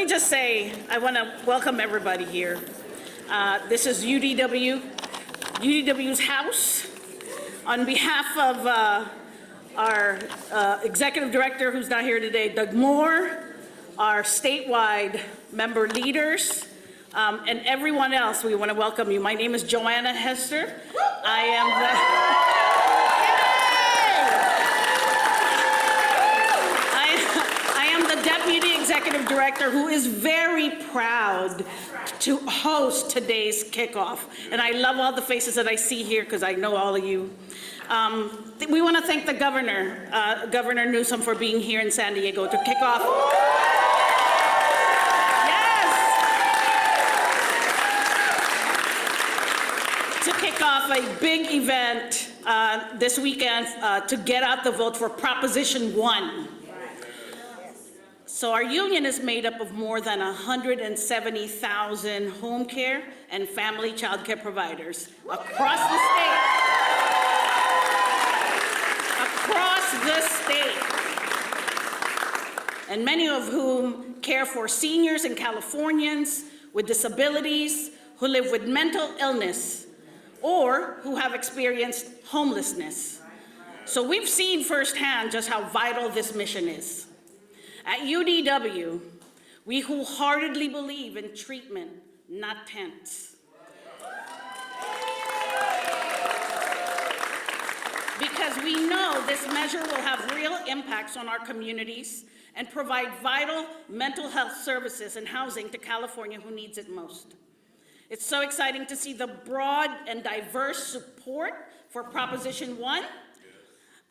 me just say, I want to welcome everybody here. This is UDW's house. On behalf of our executive director, who's not here today, Doug Moore, our statewide member leaders, and everyone else, we want to welcome you. My name is Joanna Hester. I am the deputy executive director who is very proud to host today's kickoff. And I love all the faces that I see here because I know all of you. We want to thank the governor, Governor Newsom, for being here in San Diego to kick off. To kick off a big event this weekend to get out the vote for Proposition 1. So our union is made up of more than 170,000 home care and family child care providers across the state. Across the state. And many of whom care for seniors and Californians with disabilities who live with mental illness or who have experienced homelessness. So we've seen firsthand just how vital this mission is. At UDW, we wholeheartedly believe in treatment, not tents. Because we know this measure will have real impacts on our communities and provide vital mental health services and housing to California who needs it most. It's so exciting to see the broad and diverse support for Proposition 1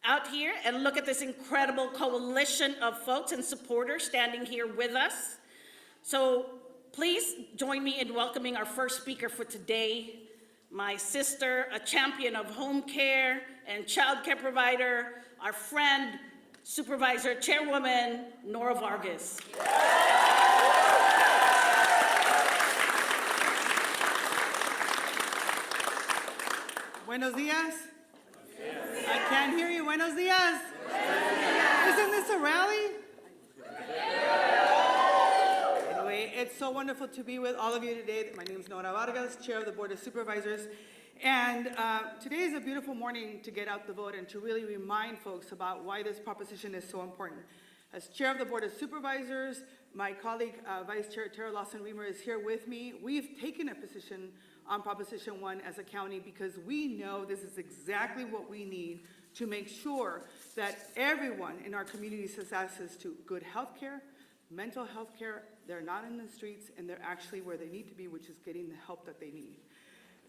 out here, and look at this incredible coalition of folks and supporters standing here with us. So please join me in welcoming our first speaker for today, my sister, a champion of home care and child care provider, our friend, supervisor, chairwoman, Nora Vargas. Buenos dias. I can't hear you. Buenos dias. Isn't this a rally? Anyway, it's so wonderful to be with all of you today. My name is Nora Vargas, Chair of the Board of Supervisors. And today is a beautiful morning to get out the vote and to really remind folks about why this proposition is so important. As Chair of the Board of Supervisors, my colleague, Vice Chair Tara Lawson-Remer is here with me. We've taken a position on Proposition 1 as a county because we know this is exactly what we need to make sure that everyone in our communities has access to good health care, mental health care. They're not in the streets and they're actually where they need to be, which is getting the help that they need.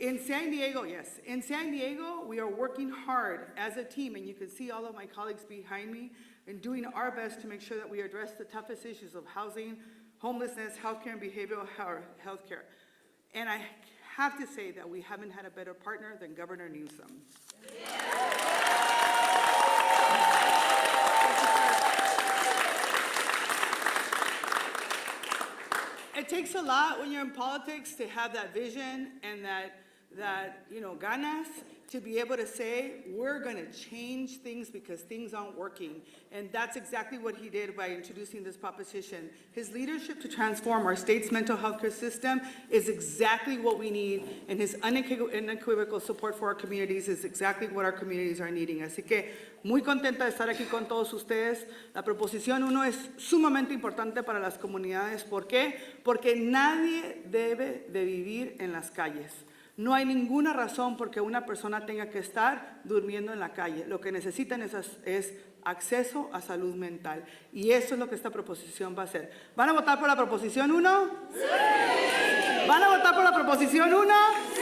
In San Diego, yes, in San Diego, we are working hard as a team, and you can see all of my colleagues behind me, and doing our best to make sure that we address the toughest issues of housing, homelessness, healthcare, and behavioral health care. And I have to say that we haven't had a better partner than Governor Newsom. It takes a lot when you're in politics to have that vision and that ganas to be able to say, we're going to change things because things aren't working. And that's exactly what he did by introducing this proposition. His leadership to transform our state's mental health care system is exactly what we need, and his unequivocal support for our communities is exactly what our communities are needing. Así que muy contenta de estar aquí con todos ustedes. La proposición 1 es sumamente importante para las comunidades. ¿Por qué? Porque nadie debe de vivir en las calles. No hay ninguna razón por que una persona tenga que estar durmiendo en la calle. Lo que necesitan es acceso a salud mental. Y eso es lo que esta proposición va a hacer. ¿Van a votar por la proposición 1? ¡Sí! ¿Van a votar por la proposición 1? ¡Sí!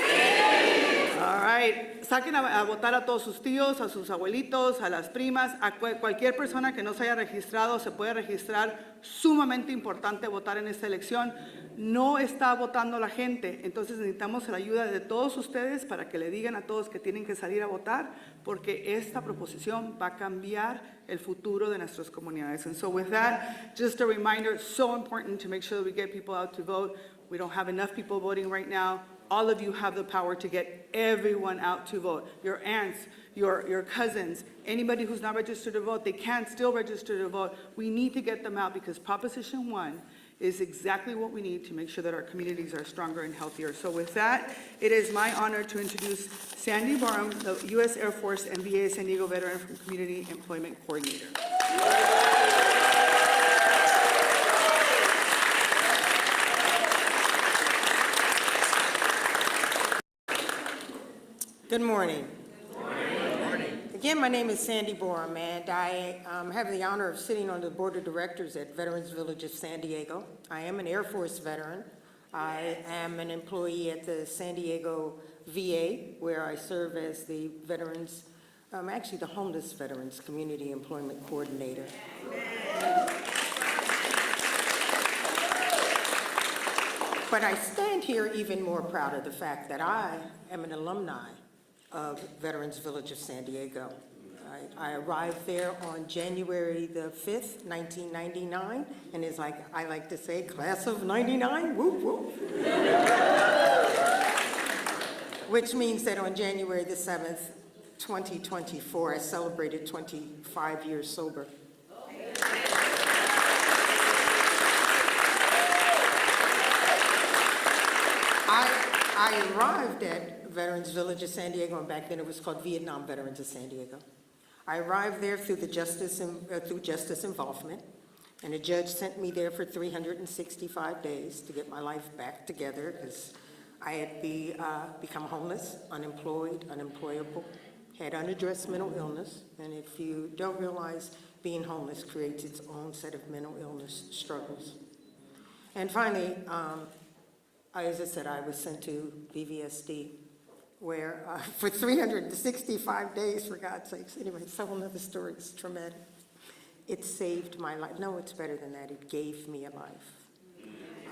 All right. Saquen a votar a todos sus tíos, a sus abuelitos, a las primas, a cualquier persona que no se haya registrado, se puede registrar. Sumamente importante votar en esta elección. No está votando la gente, entonces necesitamos la ayuda de todos ustedes para que le digan a todos que tienen que salir a votar, porque esta proposición va a cambiar el futuro de nuestras comunidades. And so with that, just a reminder, it's so important to make sure that we get people out to vote. We don't have enough people voting right now. All of you have the power to get everyone out to vote. Your aunts, your cousins, anybody who's not registered to vote, they can still register to vote. We need to get them out because Proposition 1 is exactly what we need to make sure that our communities are stronger and healthier. So with that, it is my honor to introduce Sandy Barham, the U.S. Air Force and VA San Diego Veteran Community Employment Coordinator. Good morning. Again, my name is Sandy Borum, and I have the honor of sitting on the board of directors at Veterans Village of San Diego. I am an Air Force veteran. I am an employee at the San Diego VA, where I serve as the veterans, actually the homeless veterans community employment coordinator. But I stand here even more proud of the fact that I am an alumni of Veterans Village of San Diego. I arrived there on January the 5th, 1999, and it's like, I like to say, class of 99, whoop, whoop. Which means that on January the 7th, 2024, I celebrated 25 years sober. I arrived at Veterans Village of San Diego, and back then it was called Vietnam Veterans of San Diego. I arrived there through justice involvement, and a judge sent me there for 365 days to get my life back together, because I had become homeless, unemployed, unemployable, had unaddressed mental illness, and if you don't realize, being homeless creates its own set of mental illness struggles. And finally, as I said, I was sent to BVSD, where for 365 days, for God's sakes. Anyway, it's a whole nother story. It's traumatic. It saved my life. No, it's better than that. It gave me a life.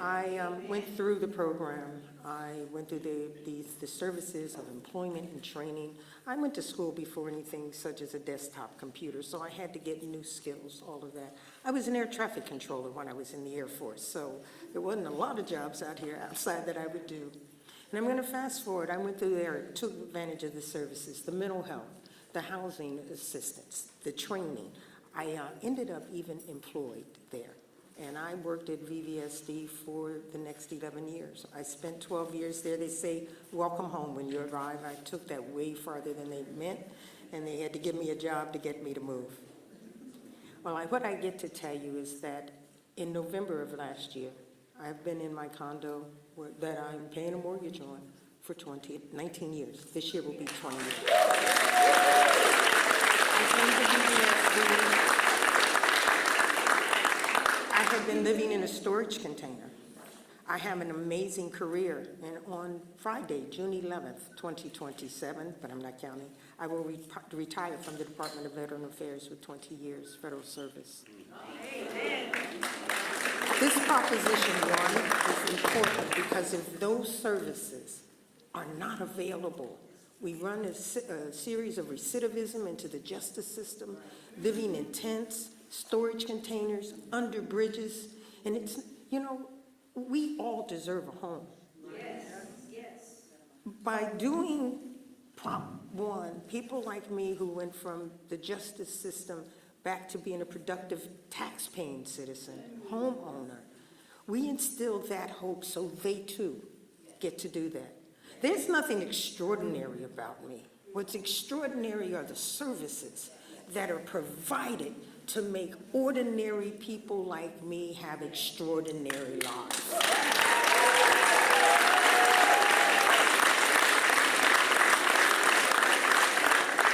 I went through the program. I went through the services of employment and training. I went to school before anything such as a desktop computer, so I had to get new skills, all of that. I was an air traffic controller when I was in the Air Force, so there wasn't a lot of jobs out here outside that I would do. And I'm going to fast forward. I went through there, took advantage of the services, the mental health, the housing assistance, the training. I ended up even employed there. And I worked at VVSD for the next 11 years. I spent 12 years there. They say, welcome home when you arrive. I took that way farther than they meant, and they had to give me a job to get me to move. Well, what I get to tell you is that in November of last year, I've been in my condo that I'm paying a mortgage on for 19 years. This year will be 20 years. I have been living in a storage container. I have an amazing career, and on Friday, June 11th, 2027, but I'm not counting, I will retire from the Department of Veteran Affairs with 20 years federal service. Amen. This Proposition 1 is important because if those services are not available, we run a series of recidivism into the justice system, living in tents, storage containers, under bridges, and it's, you know, we all deserve a home. Yes, yes. By doing Prop 1, people like me who went from the justice system back to being a productive tax-paying citizen, homeowner, we instill that hope so they too get to do that. There's nothing extraordinary about me. What's extraordinary are the services that are provided to make ordinary people like me have extraordinary lives.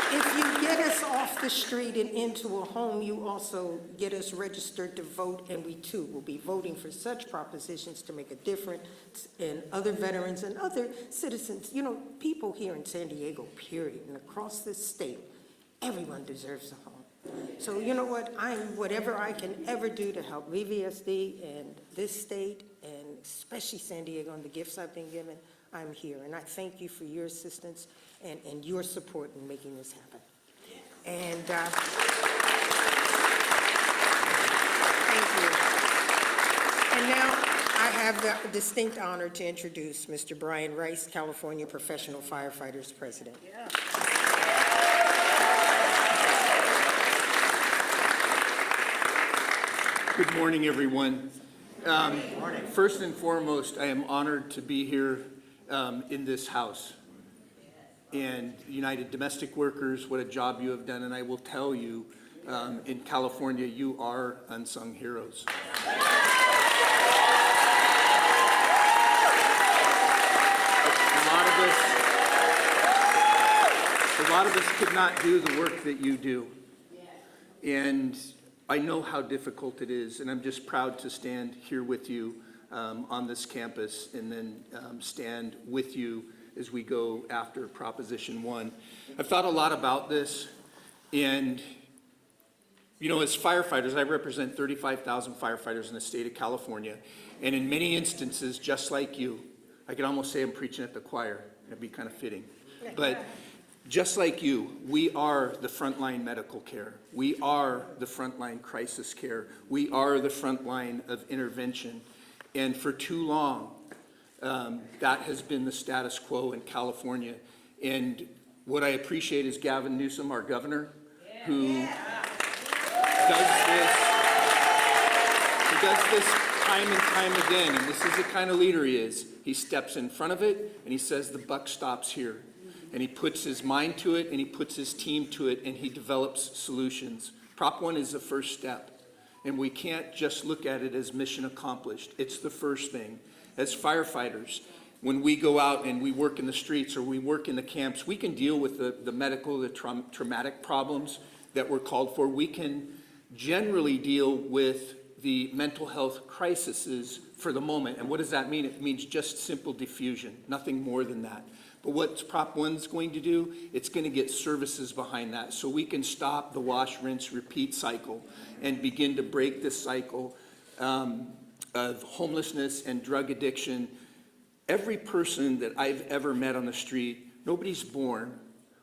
If you get us off the street and into a home, you also get us registered to vote, and we too will be voting for such propositions to make a difference in other veterans and other citizens. You know, people here in San Diego, period, and across this state, everyone deserves a home. So you know what, whatever I can ever do to help VVSD and this state, and especially San Diego and the gifts I've been given, I'm here. And I thank you for your assistance and your support in making this happen. And thank you. And now I have the distinct honor to introduce Mr. Brian Rice, California Professional Firefighters President. Yeah. Good morning, everyone. First and foremost, I am honored to be here in this house. And United Domestic Workers, what a job you have done. And I will tell you, in California, you are unsung heroes. A lot of us could not do the work that you do. And I know how difficult it is, and I'm just proud to stand here with you on this campus and then stand with you as we go after Proposition 1. I've thought a lot about this, and as firefighters, I represent 35,000 firefighters in the state of California, and in many instances, just like you, I could almost say I'm preaching at the choir. It'd be kind of fitting. But just like you, we are the frontline medical care. We are the frontline crisis care. We are the frontline of intervention. And for too long, that has been the status quo in California. And what I appreciate is Gavin Newsom, our governor, who does this time and time again. And this is the kind of leader he is. He steps in front of it and he says the buck stops here. And he puts his mind to it and he puts his team to it and he develops solutions. Prop 1 is the first step. And we can't just look at it as mission accomplished. It's the first thing. As firefighters, when we go out and we work in the streets or we work in the camps, we can deal with the medical, the traumatic problems that we're called for. We can generally deal with the mental health crises for the moment. And what does that mean? It means just simple diffusion, nothing more than that. But what Prop 1's going to do, it's going to get services behind that so we can stop the wash, rinse, repeat cycle and begin to break this cycle of homelessness and drug addiction. Every person that I've ever met on the street, nobody's born,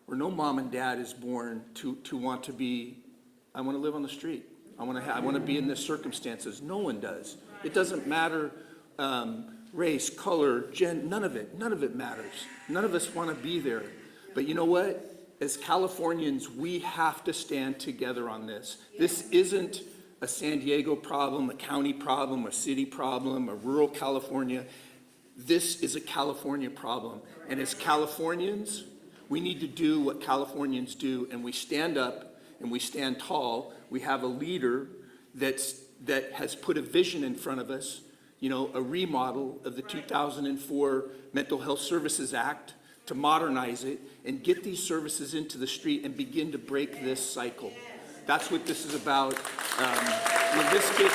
or no mom and dad is born to want to be, I want to live on the street. I want to be in this circumstances. No one does. It doesn't matter race, color, none of it matters. None of us want to be there. But you know what? As Californians, we have to stand together on this. This isn't a San Diego problem, a county problem, a city problem, a rural California. This is a California problem. And as Californians, we need to do what Californians do, and we stand up and we stand tall. We have a leader that has put a vision in front of us, a remodel of the 2004 Mental Health Services Act to modernize it and get these services into the street and begin to break this cycle. That's what this is about. When this gets,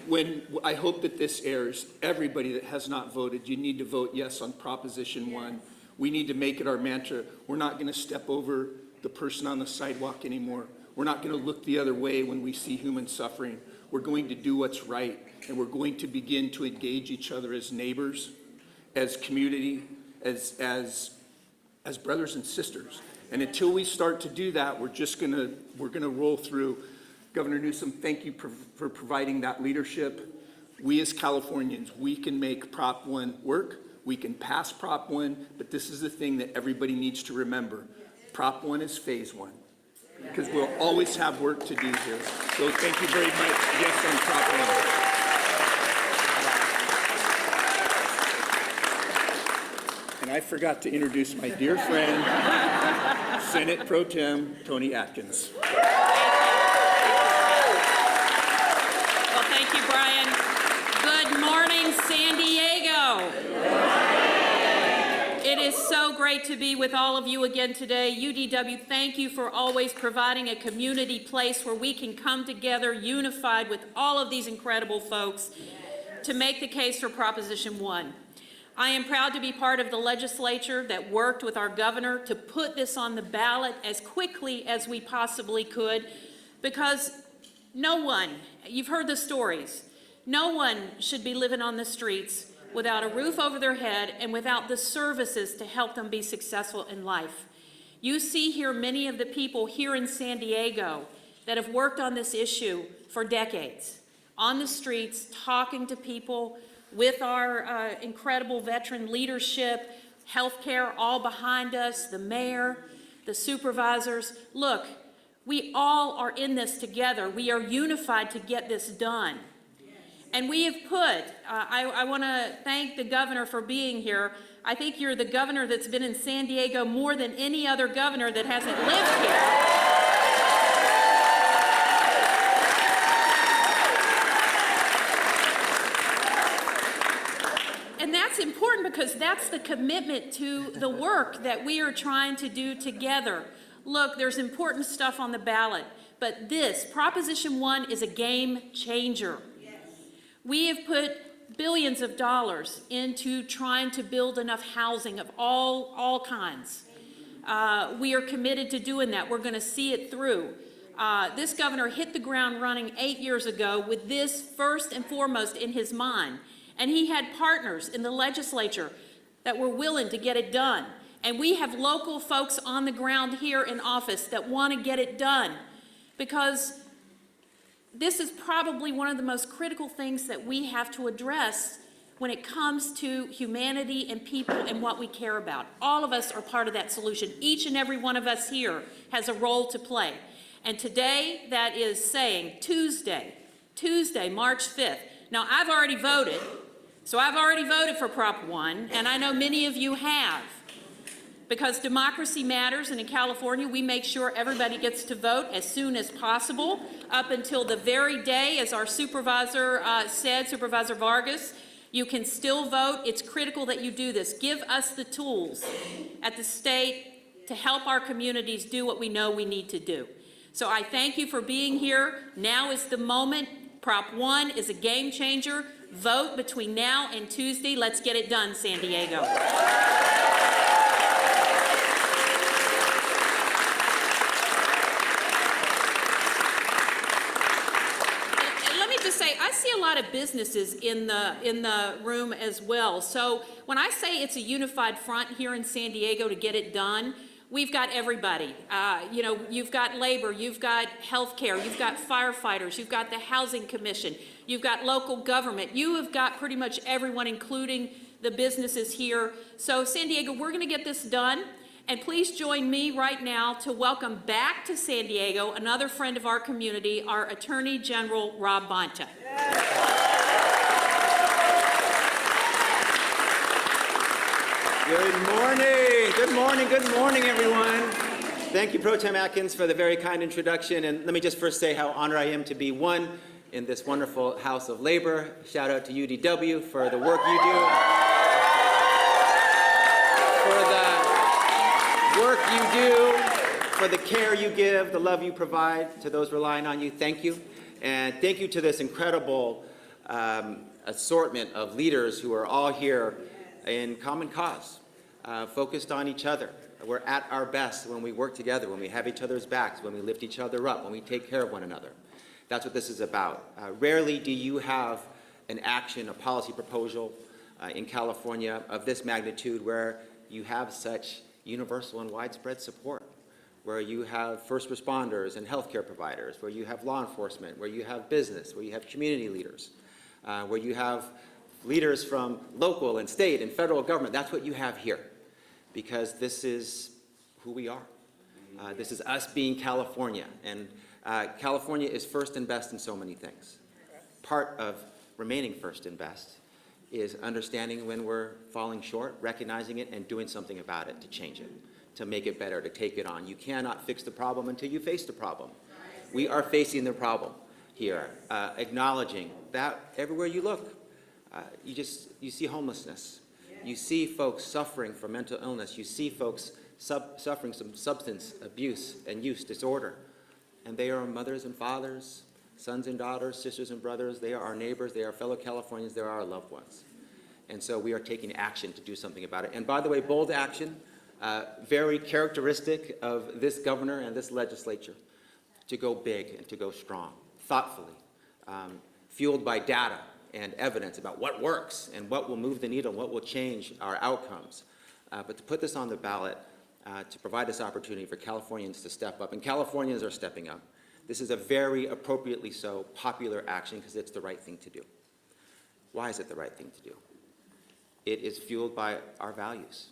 when I hope that this airs, everybody that has not voted, you need to vote yes on Proposition 1. We need to make it our mantra. We're not going to step over the person on the sidewalk anymore. We're not going to look the other way when we see human suffering. We're going to do what's right, and we're going to begin to engage each other as neighbors, as community, as brothers and sisters. And until we start to do that, we're gonna roll through. Governor Newsom, thank you for providing that leadership. We as Californians, we can make Prop 1 work. We can pass Prop 1, but this is the thing that everybody needs to remember. Prop 1 is phase 1, because we'll always have work to do here. So thank you very much. Yes on Prop 1. And I forgot to introduce my dear friend, Senate Pro Tem Tony Atkins. Well, thank you, Brian. Good morning, San Diego. It is so great to be with all of you again today. UDW, thank you for always providing a community place where we can come together unified with all of these incredible folks to make the case for Proposition 1. I am proud to be part of the legislature that worked with our governor to put this on the ballot as quickly as we possibly could, because no one, you've heard the stories, no one should be living on the streets without a roof over their head and without the services to help them be successful in life. You see here many of the people here in San Diego that have worked on this issue for decades, on the streets, talking to people, with our incredible veteran leadership, healthcare all behind us, the mayor, the supervisors. Look, We all are in this together. We are unified to get this done. And we have put, I want to thank the governor for being here. I think you're the governor that's been in San Diego more than any other governor that hasn't lived here. And that's important because that's the commitment to the work that we are trying to do together. Look, there's important stuff on the ballot, but this, Proposition 1, is a game changer. We have put billions of dollars into trying to build enough housing of all kinds. We are committed to doing that. We're going to see it through. This governor hit the ground running 8 years ago with this first and foremost in his mind. And he had partners in the legislature that were willing to get it done. And we have local folks on the ground here in office that want to get it done, because this is probably one of the most critical things that we have to address when it comes to humanity and people and what we care about. All of us are part of that solution. Each and every one of us here has a role to play. And today, that is saying Tuesday, March 5th. Now, I've already voted, so I've already voted for Prop 1, and I know many of you have. Because democracy matters, and in California, we make sure everybody gets to vote as soon as possible, up until the very day, as our supervisor said, Supervisor Vargas, you can still vote. It's critical that you do this. Give us the tools at the state to help our communities do what we know we need to do. So I thank you for being here. Now is the moment. Prop 1 is a game changer. Vote between now and Tuesday. Let's get it done, San Diego. I see a lot of businesses in the room as well. So when I say it's a unified front here in San Diego to get it done, we've got everybody. You know, you've got labor, you've got healthcare, you've got firefighters, you've got the Housing Commission, you've got local government. You have got pretty much everyone, including the businesses here. So San Diego, we're going to get this done. And please join me right now to welcome back to San Diego another friend of our community, our Attorney General, Rob Bonta. Good morning. Good morning. Good morning, everyone. Thank you, Pro Tem Atkins, for the very kind introduction. And let me just first say how honored I am to be one in this wonderful House of Labor. Shout out to UDW for the work you do. For the care you give, the love you provide to those relying on you. Thank you. And thank you to this incredible assortment of leaders who are all here in common cause, focused on each other. We're at our best when we work together, when we have each other's backs, when we lift each other up, when we take care of one another. That's what this is about. Rarely do you have an action, a policy proposal in California of this magnitude where you have such universal and widespread support, where you have first responders and healthcare providers, where you have law enforcement, where you have business, where you have community leaders, where you have leaders from local and state and federal government. That's what you have here, because this is who we are. This is us being California, and California is first and best in so many things. Part of remaining first and best is understanding when we're falling short, recognizing it, and doing something about it to change it, to make it better, to take it on. You cannot fix the problem until you face the problem. We are facing the problem here, acknowledging that everywhere you look, you see homelessness. You see folks suffering from mental illness. You see folks suffering from substance abuse and use disorder. And they are mothers and fathers, sons and daughters, sisters and brothers. They are our neighbors. They are fellow Californians. They are our loved ones. And so we are taking action to do something about it. And by the way, bold action, very characteristic of this governor and this legislature, to go big and to go strong, thoughtfully, fueled by data and evidence about what works and what will move the needle and what will change our outcomes. But to put this on the ballot, to provide this opportunity for Californians to step up, and Californians are stepping up. This is a very appropriately so popular action because it's the right thing to do. Why is it the right thing to do? It is fueled by our values.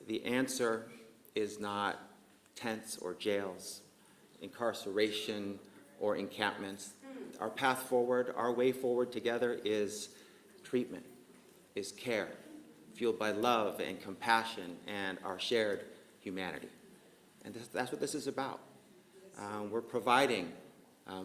The answer is not tents or jails incarceration, or encampments. Our path forward, our way forward together is treatment, is care, fueled by love and compassion and our shared humanity. And that's what this is about. We're providing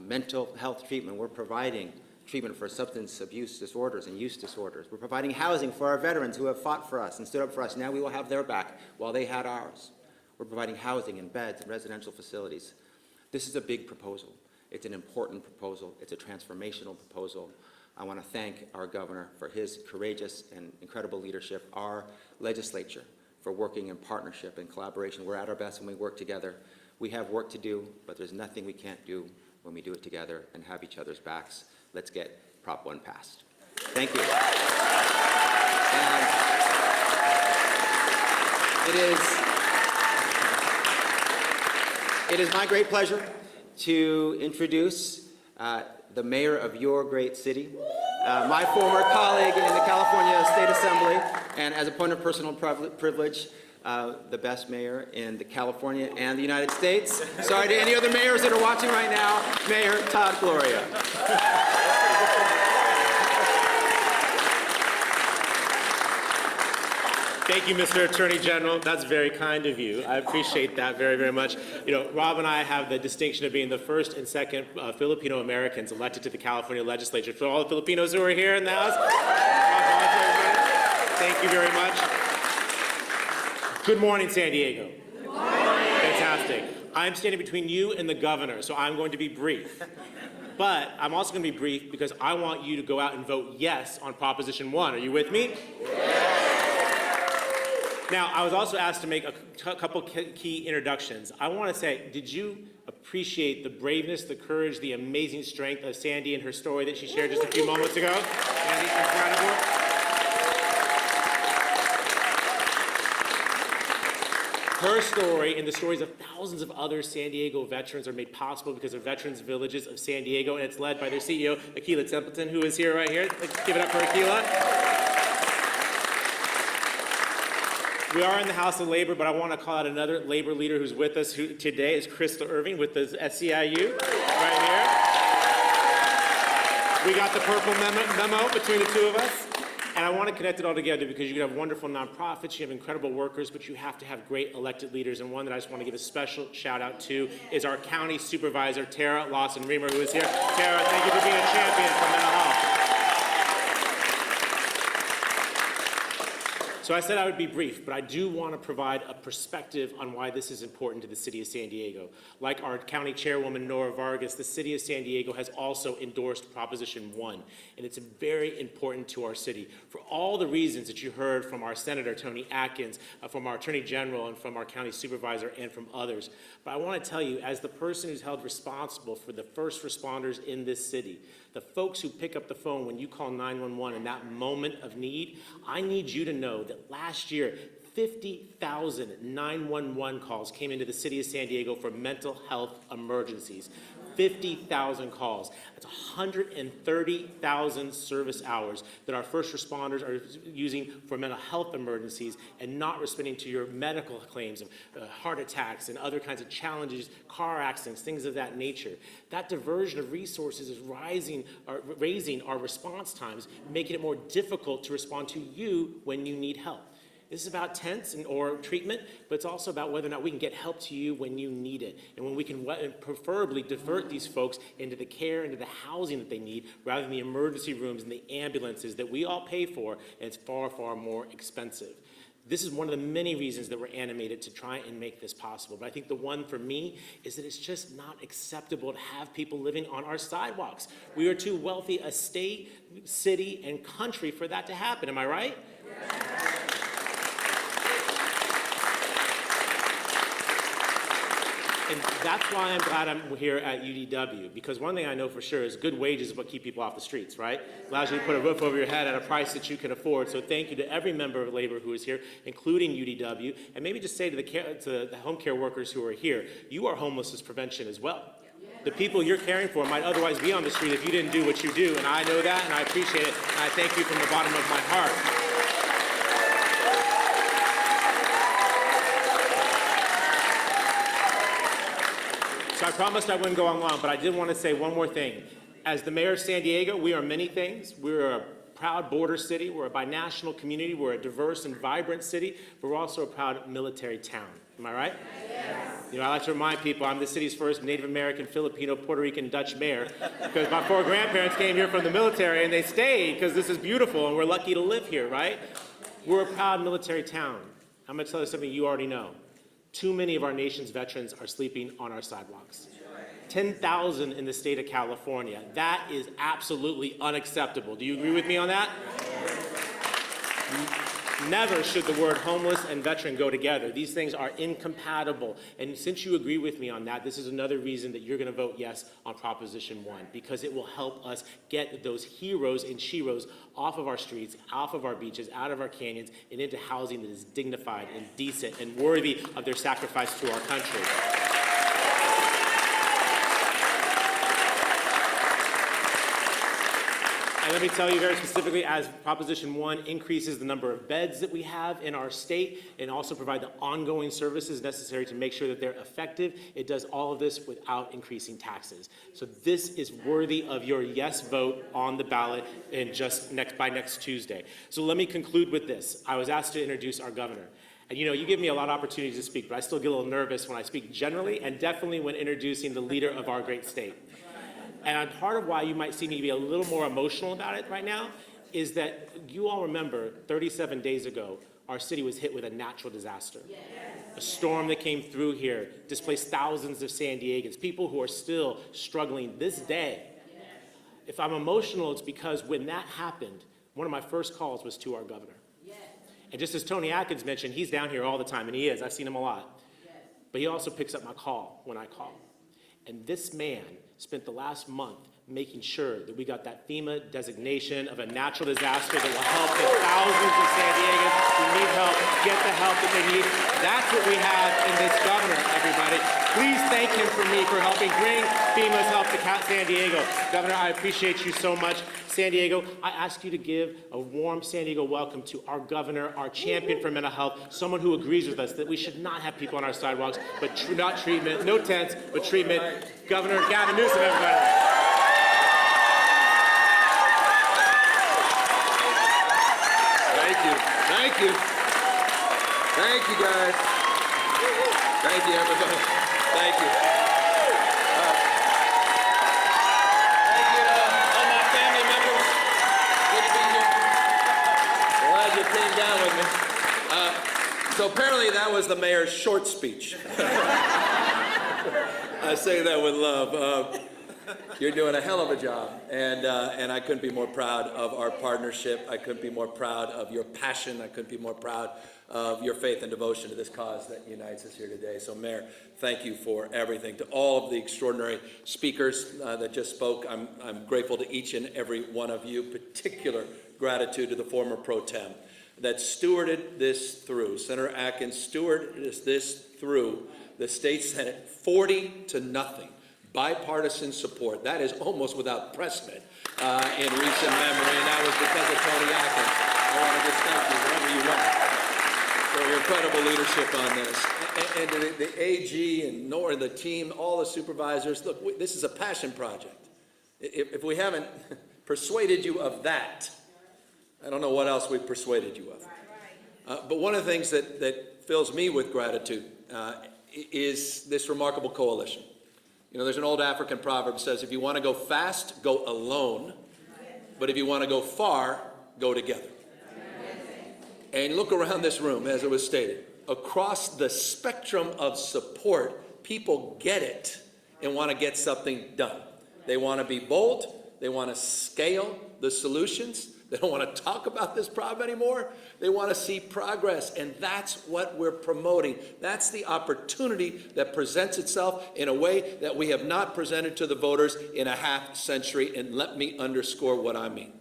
mental health treatment. We're providing treatment for substance abuse disorders and use disorders. We're providing housing for our veterans who have fought for us and stood up for us. Now we will have their back while they had ours. We're providing housing and beds and residential facilities. This is a big proposal. It's an important proposal. It's a transformational proposal. I want to thank our governor for his courageous and incredible leadership, our legislature for working in partnership and collaboration. We're at our best when we work together. We have work to do, but there's nothing we can't do when we do it together and have each other's backs. Let's get Prop 1 passed. Thank you. And it is my great pleasure to introduce the mayor of your great city, my former colleague in the California State Assembly, and as a point of personal privilege, the best mayor in the California and the United States. Sorry to any other mayors that are watching right now, Mayor Todd Gloria. Thank you, Mr. Attorney General. That's very kind of you. I appreciate that very, very much. You know, Rob and I have the distinction of being the first and second Filipino Americans elected to the California legislature. For all the Filipinos who are here in the House, thank you very much. Good morning, San Diego. Good morning. Fantastic. I'm standing between you and the governor, so I'm going to be brief. But I'm also going to be brief because I want you to go out and vote yes on Proposition 1. Are you with me? Yes. Now, I was also asked to make a couple key introductions. I want to say, did you appreciate the braveness, the courage, the amazing strength of Sandy and her story that she shared just a few moments ago? Sandy, incredible. Her story and the stories of thousands of other San Diego veterans are made possible because of Veterans Villages of San Diego, and it's led by their CEO, Akilah Templeton, who is here right here. Let's give it up for Akilah. We are in the House of Labor, but I want to call out another labor leader who's with us today is Crystal Irving with the SCIU right here. We got the purple memo between the two of us. And I want to connect it all together because you have wonderful nonprofits, you have incredible workers, but you have to have great elected leaders. And one that I just want to give a special shout out to is our county supervisor, Tara Lawson-Reamer, who is here. Tara, thank you for being a champion for mental health. So I said I would be brief, but I do want to provide a perspective on why this is important to the city of San Diego. Like our county chairwoman, Nora Vargas, the city of San Diego has also endorsed Proposition 1, and it's very important to our city for all the reasons that you heard from our Senator, Tony Atkins, from our Attorney General, and from our county supervisor, and from others. But I want to tell you, as the person who's held responsible for the first responders in this city, the folks who pick up the phone when you call 911 in that moment of need, I need you to know that last year, 50,000 911 calls came into the city of San Diego for mental health emergencies. 50,000 calls. That's 130,000 service hours that our first responders are using for mental health emergencies and not responding to your medical claims of heart attacks and other kinds of challenges, car accidents, things of that nature. That diversion of resources is raising our response times, making it more difficult to respond to you when you need help. This is about tents or treatment, but it's also about whether or not we can get help to you when you need it. And when we can preferably divert these folks into the care, into the housing that they need, rather than the emergency rooms and the ambulances that we all pay for, and it's far, far more expensive. This is one of the many reasons that we're animated to try and make this possible. But I think the one for me is that it's just not acceptable to have people living on our sidewalks. We are too wealthy a state, city, and country for that to happen. Am I right? Yes. And that's why I'm glad I'm here at UDW, because one thing I know for sure is good wages is what keep people off the streets, right? Allows you to put a roof over your head at a price that you can afford. So thank you to every member of labor who is here, including UDW. And maybe just say to the home care workers who are here, you are homelessness prevention as well. The people you're caring for might otherwise be on the street if you didn't do what you do, and I know that, and I appreciate it, and I thank you from the bottom of my heart. So I promised I wouldn't go on long, but I did want to say one more thing. As the mayor of San Diego, we are many things. We're a proud border city. We're a binational community. We're a diverse and vibrant city, but we're also a proud military town. Am I right? Yes. You know, I like to remind people I'm the city's first Native American, Filipino, Puerto Rican, Dutch mayor because my 4 grandparents came here from the military and they stayed because this is beautiful and we're lucky to live here, right? We're a proud military town. I'm going to tell you something you already know. Too many of our nation's veterans are sleeping on our sidewalks. 10,000 in the state of California. That is absolutely unacceptable. Do you agree with me on that? Never should the word homeless and veteran go together. These things are incompatible. And since you agree with me on that, this is another reason that you're going to vote yes on Proposition 1, because it will help us get those heroes and sheroes off of our streets, off of our beaches, out of our canyons, and into housing that is dignified and decent and worthy of their sacrifice to our country. And let me tell you very specifically, as Proposition 1 increases the number of beds that we have in our state and also provide the ongoing services necessary to make sure that they're effective, it does all of this without increasing taxes. So this is worthy of your yes vote on the ballot by next Tuesday. So let me conclude with this. I was asked to introduce our governor. And you know, you give me a lot of opportunities to speak, but I still get a little nervous when I speak generally and definitely when introducing the leader of our great state. And part of why you might see me be a little more emotional about it right now is that you all remember 37 days ago, our city was hit with a natural disaster. Yes. A storm that came through here displaced thousands of San Diegans, people who are still struggling this day. Yes. If I'm emotional, it's because when that happened, one of my first calls was to our governor. Yes. And just as Tony Atkins mentioned, he's down here all the time, and he is. I've seen him a lot. Yes. But he also picks up my call when I call. And this man spent the last month making sure that we got that FEMA designation of a natural disaster that will help the thousands of San Diegans who need help get the help that they need. That's what we have in this governor, everybody. Please thank him for me for helping bring FEMA's help to San Diego. Governor, I appreciate you so much. San Diego, I ask you to give a warm San Diego welcome to our governor, our champion for mental health, someone who agrees with us that we should not have people on our sidewalks, but not treatment, no tents, but treatment. Governor Gavin Newsom, everybody. Thank you. Thank you. Thank you, guys. Thank you, everybody. Thank you. Thank you to all my family members. Good to be here. Glad you came down with me. So apparently that was the mayor's short speech. I say that with love. You're doing a hell of a job, and I couldn't be more proud of our partnership. I couldn't be more proud of your passion. I couldn't be more proud of your faith and devotion to this cause that unites us here today. So, Mayor, thank you for everything. To all of the extraordinary speakers that just spoke, I'm grateful to each and every one of you. Particular gratitude to the former pro tem that stewarded this through. Senator Atkins stewarded this through the state Senate 40-0. Bipartisan support. That is almost without precedent in recent memory, and that was because of Tony Atkins. I want to just thank you wherever you went for your incredible leadership on this. And to the AG and Nora and the team, all the supervisors, look, this is a passion project. If we haven't persuaded you of that, I don't know what else we've persuaded you of. But one of the things that fills me with gratitude is this remarkable coalition. You know, there's an old African proverb that says, if you want to go fast, go alone. But if you want to go far, go together. And look around this room, as it was stated. Across the spectrum of support, people get it and want to get something done. They want to be bold. They want to scale the solutions. They don't want to talk about this problem anymore. They want to see progress, and that's what we're promoting. That's the opportunity that presents itself in a way that we have not presented to the voters in a half century, and let me underscore what I mean.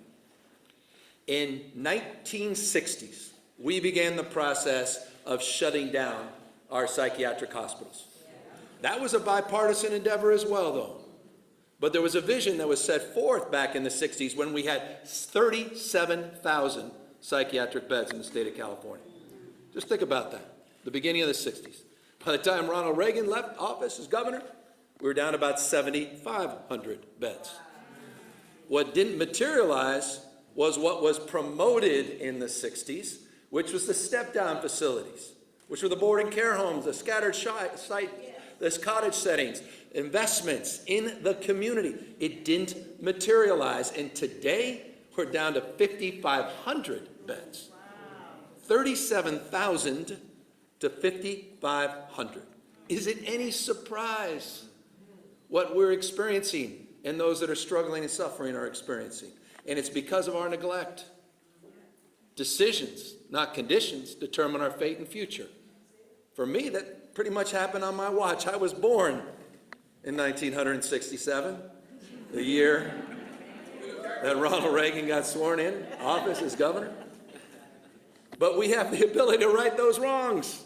In 1960s, we began the process of shutting down our psychiatric hospitals. That was a bipartisan endeavor as well, though. But there was a vision that was set forth back in the 60s when we had 37,000 psychiatric beds in the state of California. Just think about that, the beginning of the 60s. By the time Ronald Reagan left office as governor, we were down to about 7,500 beds. What didn't materialize was what was promoted in the 60s, which was the step-down facilities, which were the boarding care homes, the scattered site, this cottage settings, investments in the community. It didn't materialize, and today we're down to 5,500 beds. 37,000 to 5,500. Is it any surprise what we're experiencing and those that are struggling and suffering are experiencing? And it's because of our neglect. Decisions, not conditions, determine our fate and future. For me, that pretty much happened on my watch. I was born in 1967, the year that Ronald Reagan got sworn in office as governor. But we have the ability to right those wrongs.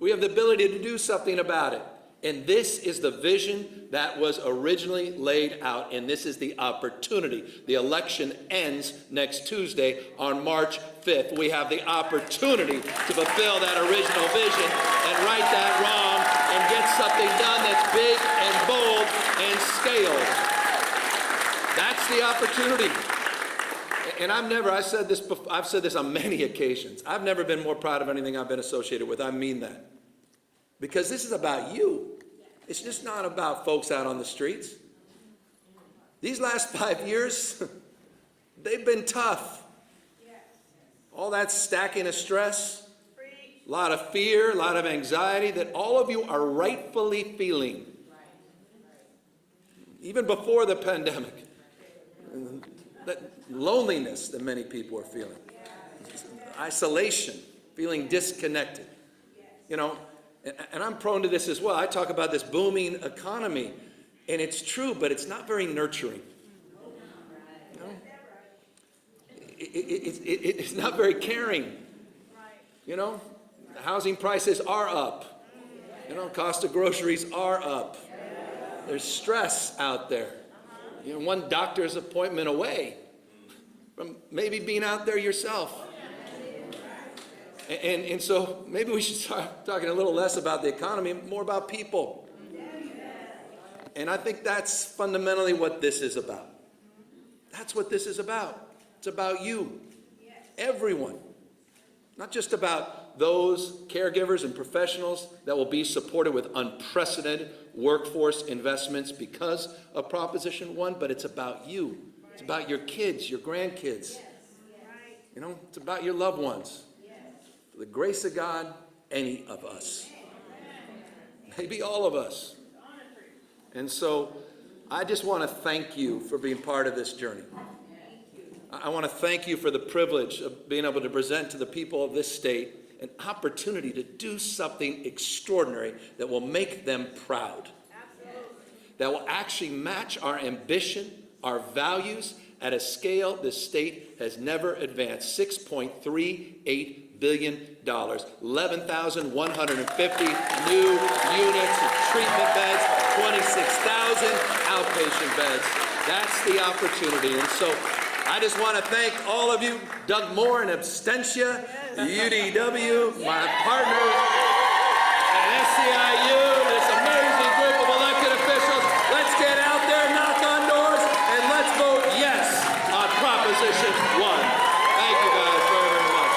We have the ability to do something about it. And this is the vision that was originally laid out, and this is the opportunity. The election ends next Tuesday on March 5th. We have the opportunity to fulfill that original vision and right that wrong and get something done that's big and bold and scaled. That's the opportunity. And I've said this before, I've said this on many occasions. I've never been more proud of anything I've been associated with. I mean that. Because this is about you. It's just not about folks out on the streets. These last 5 years, they've been tough. All that stacking of stress, a lot of fear, a lot of anxiety that all of you are rightfully feeling. Even before the pandemic. That loneliness that many people are feeling. Isolation, feeling disconnected. You know, and I'm prone to this as well. I talk about this booming economy, and it's true, but it's not very nurturing. You know? It's not very caring. You know, housing prices are up. You know, cost of groceries are up. There's stress out there. You know, one doctor's appointment away from maybe being out there yourself. And so maybe we should start talking a little less about the economy, more about people. And I think that's fundamentally what this is about. That's what this is about. It's about you, everyone. Not just about those caregivers and professionals that will be supported with unprecedented workforce investments because of Proposition 1, but it's about you. It's about your kids, your grandkids. You know, it's about your loved ones. For the grace of God, any of us. Maybe all of us. And so I just want to thank you for being part of this journey. I want to thank you for the privilege of being able to present to the people of this state an opportunity to do something extraordinary that will make them proud. That will actually match our ambition, our values at a scale this state has never advanced. $6.38 billion, 11,150 new units of treatment beds, 26,000 outpatient beds. That's the opportunity. And so I just want to thank all of you, Doug Moore and Abstentia, UDW, my partners at SCIU, this amazing group of elected officials. Let's get out there, knock on doors, and let's vote yes on Proposition 1. Thank you guys very, very much.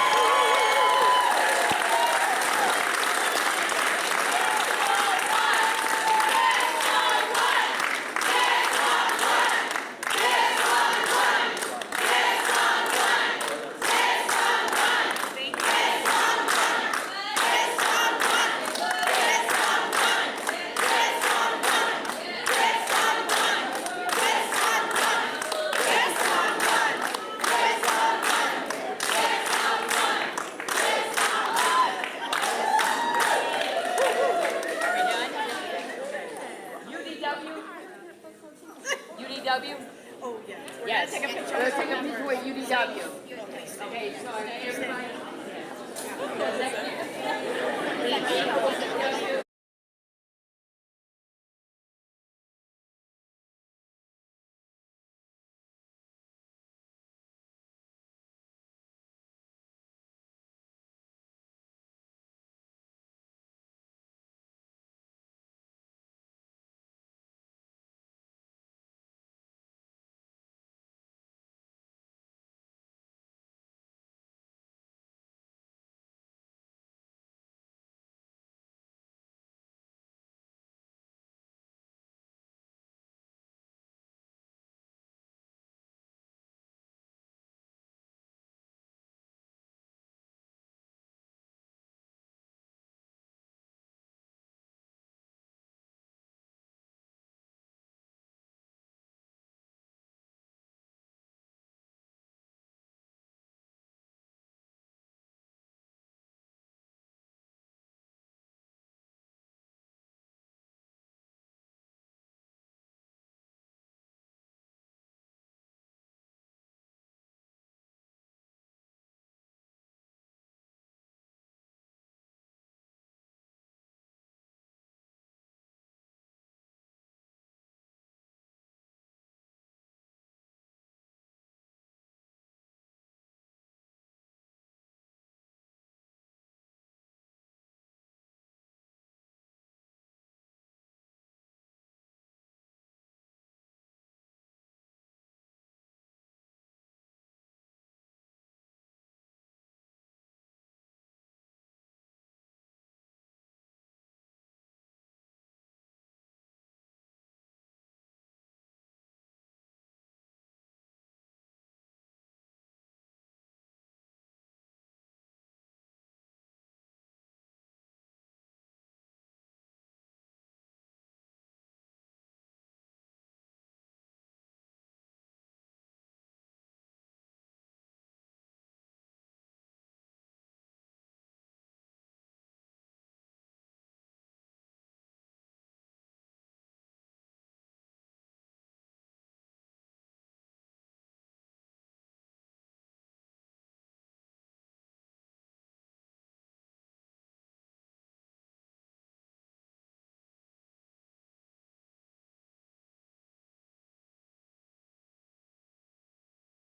UDW? Oh, yeah. Yes. Take a picture with UDW. Okay, so everybody.